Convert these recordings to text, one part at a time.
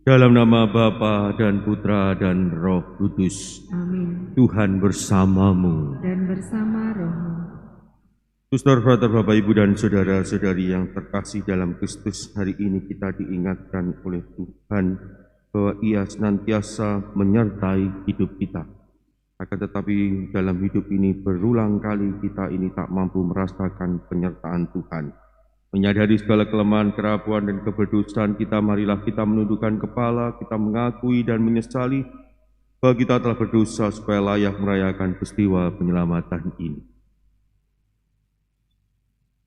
Dalam nama Bapa dan Putra dan Roh Kudus. Amin. Tuhan bersamamu. Dan bersama rohmu. Suster, frater, Bapak, Ibu, dan saudara-saudari yang terkasih dalam Kristus, hari ini kita diingatkan oleh Tuhan bahwa Ia senantiasa menyertai hidup kita. Akan tetapi dalam hidup ini berulang kali kita ini tak mampu merasakan penyertaan Tuhan. Menyadari segala kelemahan, kerapuan, dan keberdusan kita, marilah kita menundukkan kepala, kita mengakui dan menyesali bahwa kita telah berdosa supaya layak merayakan peristiwa penyelamatan ini.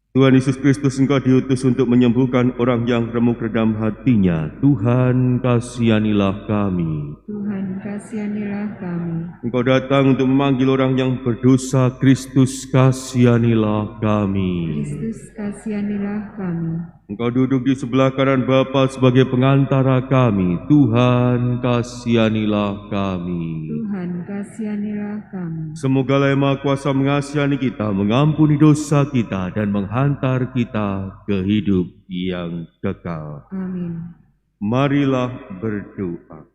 Tuhan Yesus Kristus, Engkau diutus untuk menyembuhkan orang yang remuk redam hatinya. Tuhan, kasihanilah kami. Tuhan, kasihanilah kami. Engkau datang untuk memanggil orang yang berdosa. Kristus, kasihanilah kami. Kristus, kasihanilah kami. Engkau duduk di sebelah kanan Bapa sebagai pengantara kami. Tuhan, kasihanilah kami. Tuhan, kasihanilah kami. Semoga Allah yang Maha Kuasa mengasihani kita, mengampuni dosa kita, dan menghantar kita ke hidup yang kekal. Amin. Marilah berdoa.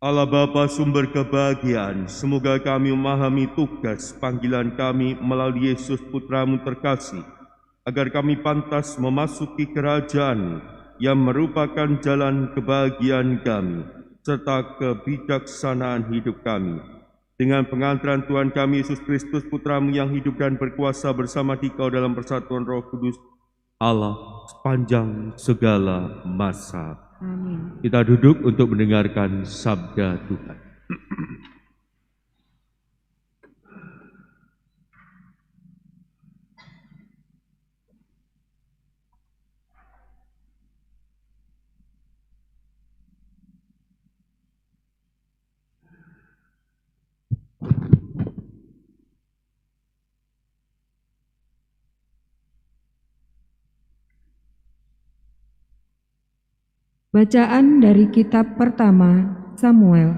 Allah Bapa sumber kebahagiaan, semoga kami memahami tugas panggilan kami melalui Yesus Putramu terkasih, agar kami pantas memasuki kerajaan yang merupakan jalan kebahagiaan kami, serta kebijaksanaan hidup kami. Dengan pengantaran Tuhan kami Yesus Kristus Putramu yang hidup dan berkuasa bersama Dikau dalam persatuan Roh Kudus, Allah sepanjang segala masa. Amin. Kita duduk untuk mendengarkan sabda Tuhan. Bacaan dari kitab pertama Samuel.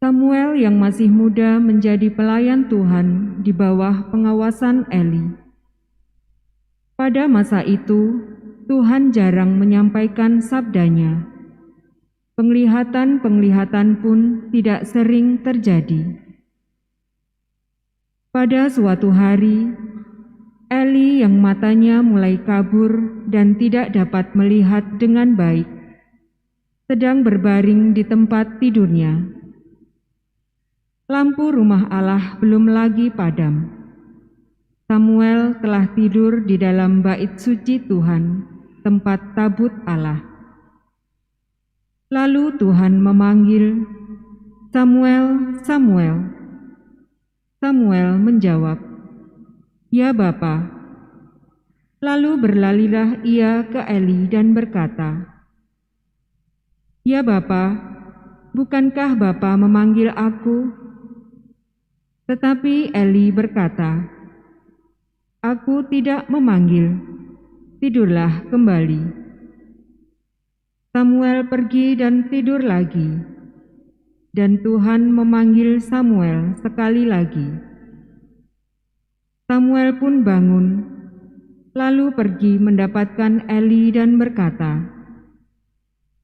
Samuel yang masih muda menjadi pelayan Tuhan di bawah pengawasan Eli. Pada masa itu, Tuhan jarang menyampaikan sabdanya. Penglihatan-penglihatan pun tidak sering terjadi. Pada suatu hari, Eli yang matanya mulai kabur dan tidak dapat melihat dengan baik, sedang berbaring di tempat tidurnya. Lampu rumah Allah belum lagi padam. Samuel telah tidur di dalam bait suci Tuhan, tempat tabut Allah. Lalu Tuhan memanggil, "Samuel, Samuel." Samuel menjawab, "Ya Bapa." Lalu berlarilah ia ke Eli dan berkata, "Ya Bapa, bukankah Bapa memanggil aku?" Tetapi Eli berkata, "Aku tidak memanggil, tidurlah kembali." Samuel pergi dan tidur lagi, dan Tuhan memanggil Samuel sekali lagi. Samuel pun bangun, lalu pergi mendapatkan Eli dan berkata,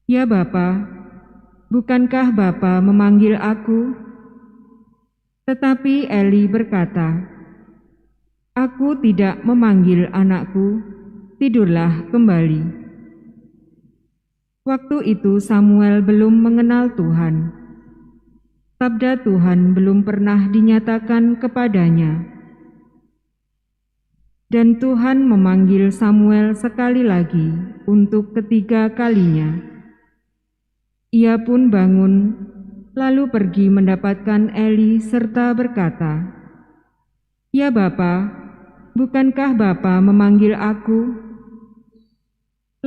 "Ya Bapa, bukankah Bapa memanggil aku?" Tetapi Eli berkata, "Aku tidak memanggil anakku, tidurlah kembali." Waktu itu Samuel belum mengenal Tuhan. Sabda Tuhan belum pernah dinyatakan kepadanya. Dan Tuhan memanggil Samuel sekali lagi untuk ketiga kalinya. Ia pun bangun, lalu pergi mendapatkan Eli serta berkata, "Ya Bapa, bukankah Bapa memanggil aku?"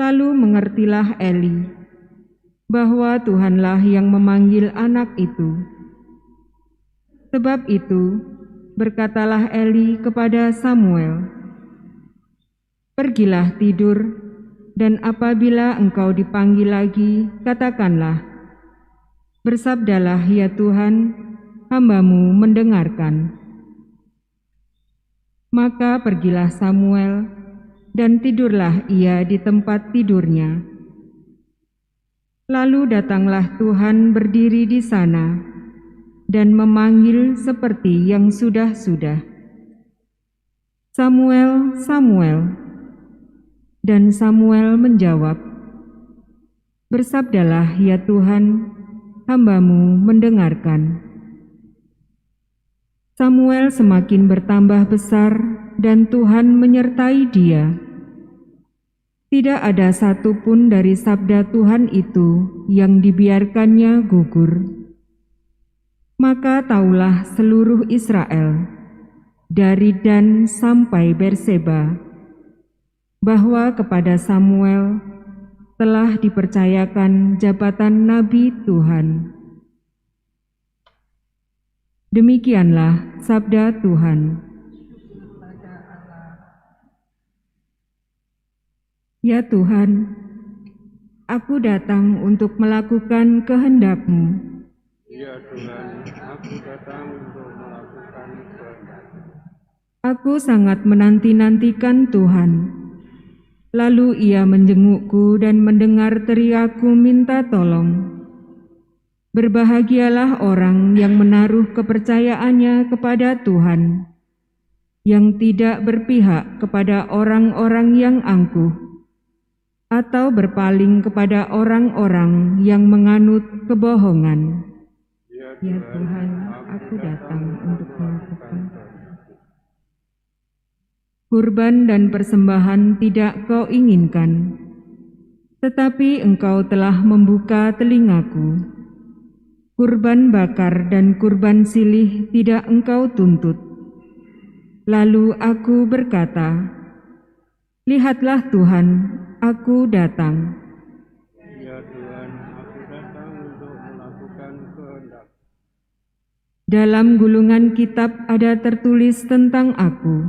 Lalu mengertilah Eli bahwa Tuhanlah yang memanggil anak itu. Sebab itu, berkatalah Eli kepada Samuel, "Pergilah tidur, dan apabila engkau dipanggil lagi, katakanlah, Bersabdalah ya Tuhan, hamba-Mu mendengarkan. Maka pergilah Samuel, dan tidurlah ia di tempat tidurnya. Lalu datanglah Tuhan berdiri di sana, dan memanggil seperti yang sudah-sudah, "Samuel, Samuel." Dan Samuel menjawab, "Bersabdalah ya Tuhan, hamba-Mu mendengarkan." Samuel semakin bertambah besar dan Tuhan menyertai dia. Tidak ada satupun dari sabda Tuhan itu yang dibiarkannya gugur. Maka taulah seluruh Israel, dari Dan sampai Berseba, bahwa kepada Samuel telah dipercayakan jabatan Nabi Tuhan. Demikianlah sabda Tuhan. Ya Tuhan, aku datang untuk melakukan kehendak-Mu. Ya Tuhan, aku datang untuk melakukan kehendak-Mu. Aku sangat menanti-nantikan Tuhan. Lalu ia menjengukku dan mendengar teriakku minta tolong. Berbahagialah orang yang menaruh kepercayaannya kepada Tuhan, yang tidak berpihak kepada orang-orang yang angkuh, atau berpaling kepada orang-orang yang menganut kebohongan. Ya Tuhan, aku datang untuk melakukan. Kurban dan persembahan tidak Kau inginkan, tetapi Engkau telah membuka telingaku. Kurban bakar dan kurban silih tidak Engkau tuntut. Lalu aku berkata, "Lihatlah Tuhan, aku datang." Ya Tuhan, aku datang untuk melakukan kehendak. Dalam gulungan kitab ada tertulis tentang aku.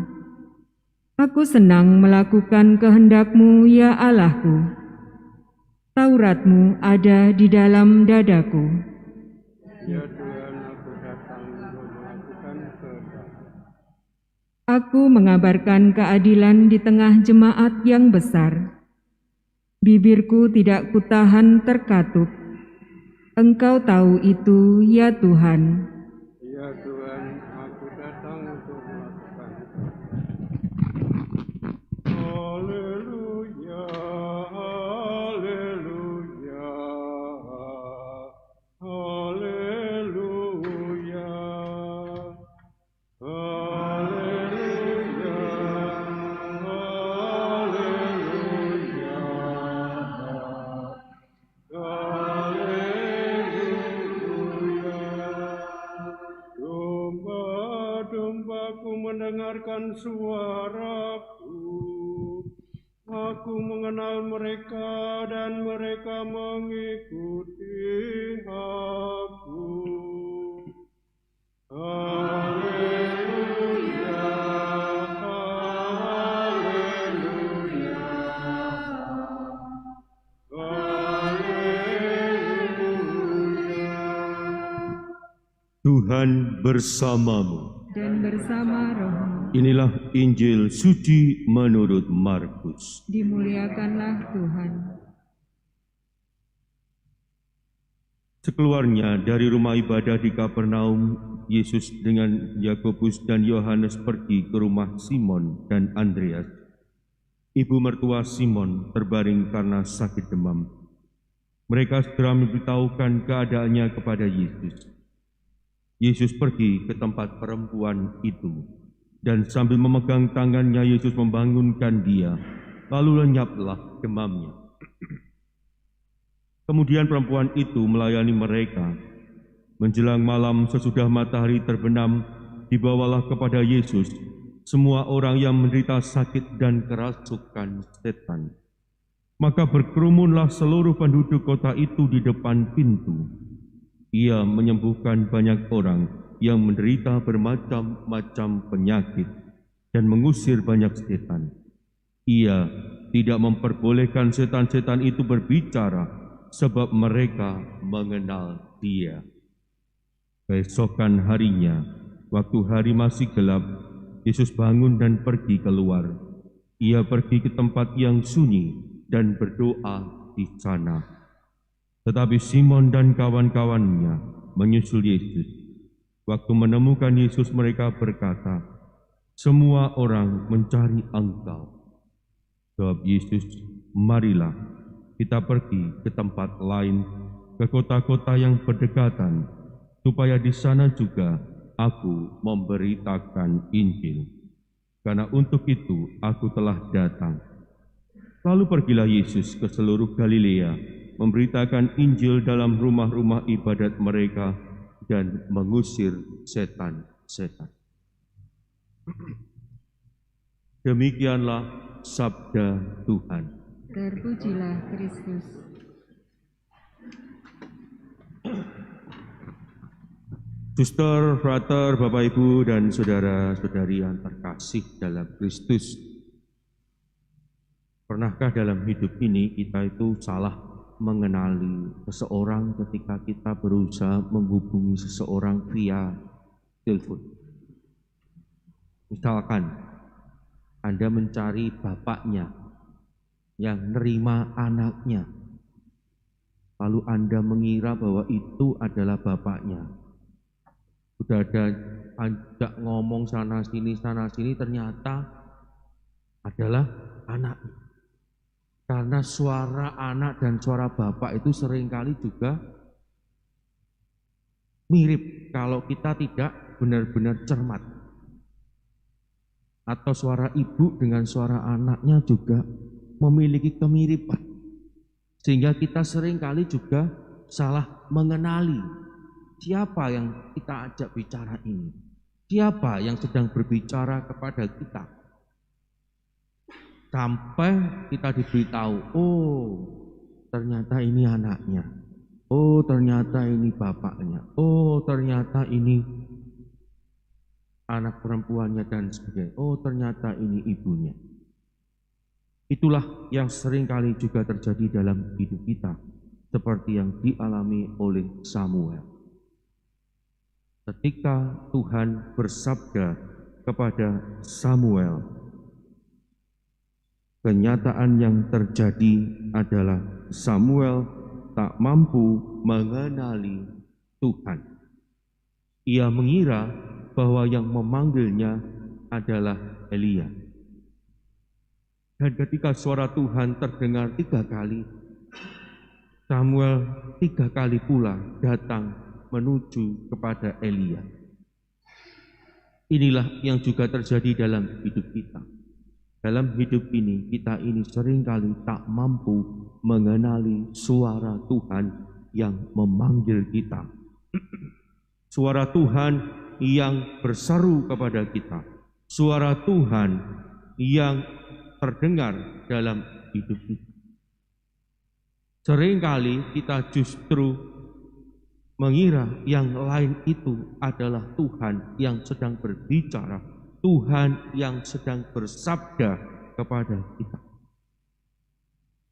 Aku senang melakukan kehendak-Mu, ya Allahku. Taurat-Mu ada di dalam dadaku. Ya Tuhan, aku datang untuk melakukan kehendak. Aku mengabarkan keadilan di tengah jemaat yang besar. Bibirku tidak kutahan terkatup. Engkau tahu itu, ya Tuhan. Ya Tuhan, aku datang untuk melakukan. Haleluya, haleluya, haleluya, haleluya, haleluya, haleluya. Domba-dombaku mendengarkan suaraku. Aku mengenal mereka dan mereka mengikuti aku. Haleluya, haleluya, haleluya. Tuhan bersamamu. Dan bersama rohmu. Inilah Injil suci menurut Markus. Dimuliakanlah Tuhan. Sekeluarnya dari rumah ibadah di Kapernaum, Yesus dengan Yakobus dan Yohanes pergi ke rumah Simon dan Andreas. Ibu mertua Simon terbaring karena sakit demam. Mereka segera memberitahukan keadaannya kepada Yesus. Yesus pergi ke tempat perempuan itu, dan sambil memegang tangannya Yesus membangunkan dia, lalu lenyaplah demamnya. Kemudian perempuan itu melayani mereka. Menjelang malam sesudah matahari terbenam, dibawalah kepada Yesus semua orang yang menderita sakit dan kerasukan setan. Maka berkerumunlah seluruh penduduk kota itu di depan pintu. Ia menyembuhkan banyak orang yang menderita bermacam-macam penyakit dan mengusir banyak setan. Ia tidak memperbolehkan setan-setan itu berbicara, sebab mereka mengenal Dia. Keesokan harinya, waktu hari masih gelap, Yesus bangun dan pergi keluar. Ia pergi ke tempat yang sunyi dan berdoa di sana. Tetapi Simon dan kawan-kawannya menyusul Yesus. Waktu menemukan Yesus, mereka berkata, "Semua orang mencari Engkau." Jawab Yesus, "Marilah kita pergi ke tempat lain, ke kota-kota yang berdekatan, supaya di sana juga aku memberitakan Injil. Karena untuk itu aku telah datang." Lalu pergilah Yesus ke seluruh Galilea, memberitakan Injil dalam rumah-rumah ibadat mereka dan mengusir setan-setan. Demikianlah sabda Tuhan. Terpujilah Kristus. Suster, frater, Bapak, Ibu, dan saudara-saudari yang terkasih dalam Kristus. Pernahkah dalam hidup ini kita itu salah mengenali seseorang ketika kita berusaha menghubungi seseorang via telepon? Misalkan Anda mencari bapaknya yang nerima anaknya, lalu Anda mengira bahwa itu adalah bapaknya. Sudah ada ajak ngomong sana sini, ternyata adalah anaknya. Karena suara anak dan suara bapak itu seringkali juga mirip kalau kita tidak benar-benar cermat. Atau suara ibu dengan suara anaknya juga memiliki kemiripan. Sehingga kita seringkali juga salah mengenali siapa yang kita ajak bicara ini? Siapa yang sedang berbicara kepada kita? Sampai kita diberitahu, oh ternyata ini anaknya. Oh ternyata ini bapaknya. Oh ternyata ini anak perempuannya dan sebagainya. Oh ternyata ini ibunya. Itulah yang seringkali juga terjadi dalam hidup kita. Seperti yang dialami oleh Samuel. Ketika Tuhan bersabda kepada Samuel, kenyataan yang terjadi adalah Samuel tak mampu mengenali Tuhan. Ia mengira bahwa yang memanggilnya adalah Elia. Dan ketika suara Tuhan terdengar 3 kali, Samuel 3 kali pula datang menuju kepada Elia. Inilah yang juga terjadi dalam hidup kita. Dalam hidup ini, kita ini seringkali tak mampu mengenali suara Tuhan yang memanggil kita. Suara Tuhan yang berseru kepada kita. Suara Tuhan yang terdengar dalam hidup kita. Seringkali kita justru mengira yang lain itu adalah Tuhan yang sedang berbicara, Tuhan yang sedang bersabda kepada kita.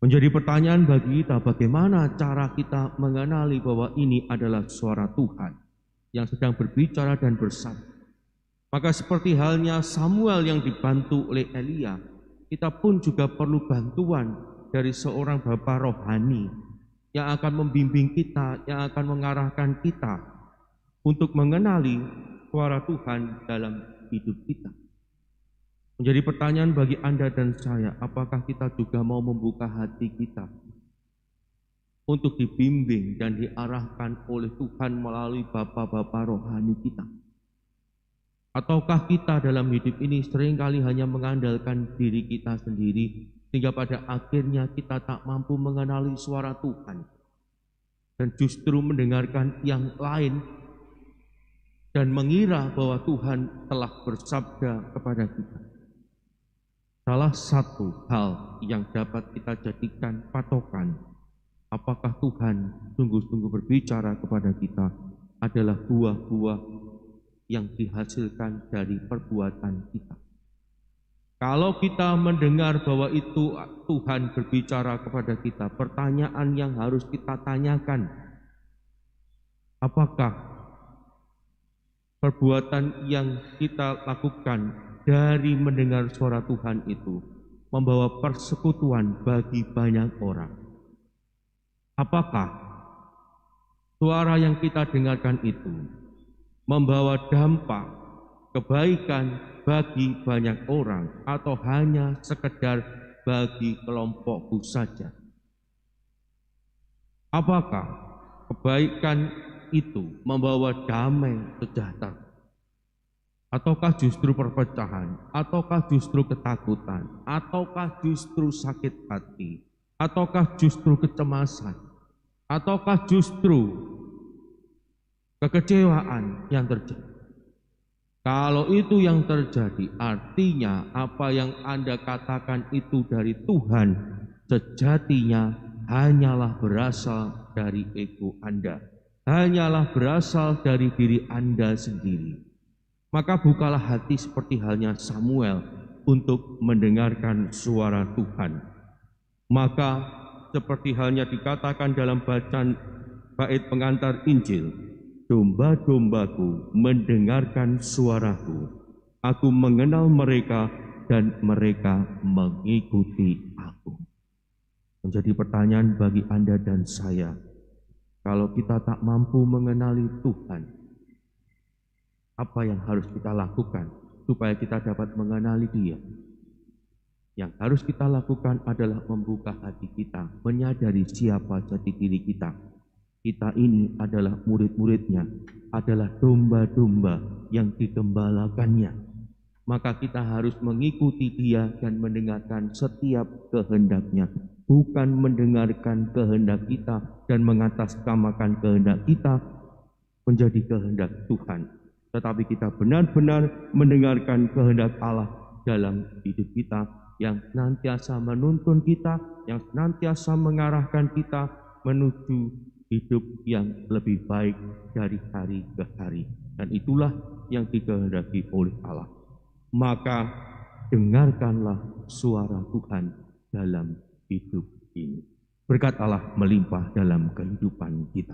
Menjadi pertanyaan bagi kita, bagaimana cara kita mengenali bahwa ini adalah suara Tuhan yang sedang berbicara dan bersabda. Maka seperti halnya Samuel yang dibantu oleh Elia, kita pun juga perlu bantuan dari seorang bapa rohani yang akan membimbing kita, yang akan mengarahkan kita untuk mengenali suara Tuhan dalam hidup kita. Menjadi pertanyaan bagi Anda dan saya, apakah kita juga mau membuka hati kita untuk dibimbing dan diarahkan oleh Tuhan melalui bapa-bapa rohani kita? Ataukah kita dalam hidup ini seringkali hanya mengandalkan diri kita sendiri, sehingga pada akhirnya kita tak mampu mengenali suara Tuhan dan justru mendengarkan yang lain dan mengira bahwa Tuhan telah bersabda kepada kita. Salah satu hal yang dapat kita jadikan patokan apakah Tuhan sungguh-sungguh berbicara kepada kita adalah buah-buah yang dihasilkan dari perbuatan kita. Kalau kita mendengar bahwa itu Tuhan berbicara kepada kita, pertanyaan yang harus kita tanyakan, apakah perbuatan yang kita lakukan dari mendengar suara Tuhan itu membawa persekutuan bagi banyak orang? Apakah suara yang kita dengarkan itu membawa dampak kebaikan bagi banyak orang atau hanya sekedar bagi kelompokku saja? Apakah kebaikan itu membawa damai sejahtera? Ataukah justru perpecahan? Ataukah justru ketakutan? Ataukah justru sakit hati? Ataukah justru kecemasan? Ataukah justru kekecewaan yang terjadi? Kalau itu yang terjadi, artinya apa yang Anda katakan itu dari Tuhan, sejatinya hanyalah berasal dari ego Anda, hanyalah berasal dari diri Anda sendiri. Maka bukalah hati seperti halnya Samuel untuk mendengarkan suara Tuhan. Maka seperti halnya dikatakan dalam bacaan bait pengantar Injil, domba-dombaku mendengarkan suaraku, aku mengenal mereka dan mereka mengikuti aku. Menjadi pertanyaan bagi Anda dan saya, kalau kita tak mampu mengenali Tuhan, apa yang harus kita lakukan supaya kita dapat mengenali Dia? Yang harus kita lakukan adalah membuka hati kita, menyadari siapa jati diri kita. Kita ini adalah murid-muridnya, adalah domba-domba yang digembalakannya. Maka kita harus mengikuti Dia dan mendengarkan setiap kehendaknya, bukan mendengarkan kehendak kita dan mengatasnamakan kehendak kita menjadi kehendak Tuhan. Tetapi kita benar-benar mendengarkan kehendak Allah dalam hidup kita, yang senantiasa menuntun kita, yang senantiasa mengarahkan kita menuju hidup yang lebih baik dari hari ke hari. Dan itulah yang dikehendaki oleh Allah. Maka dengarkanlah suara Tuhan dalam hidup ini. Berkat Allah melimpah dalam kehidupan kita.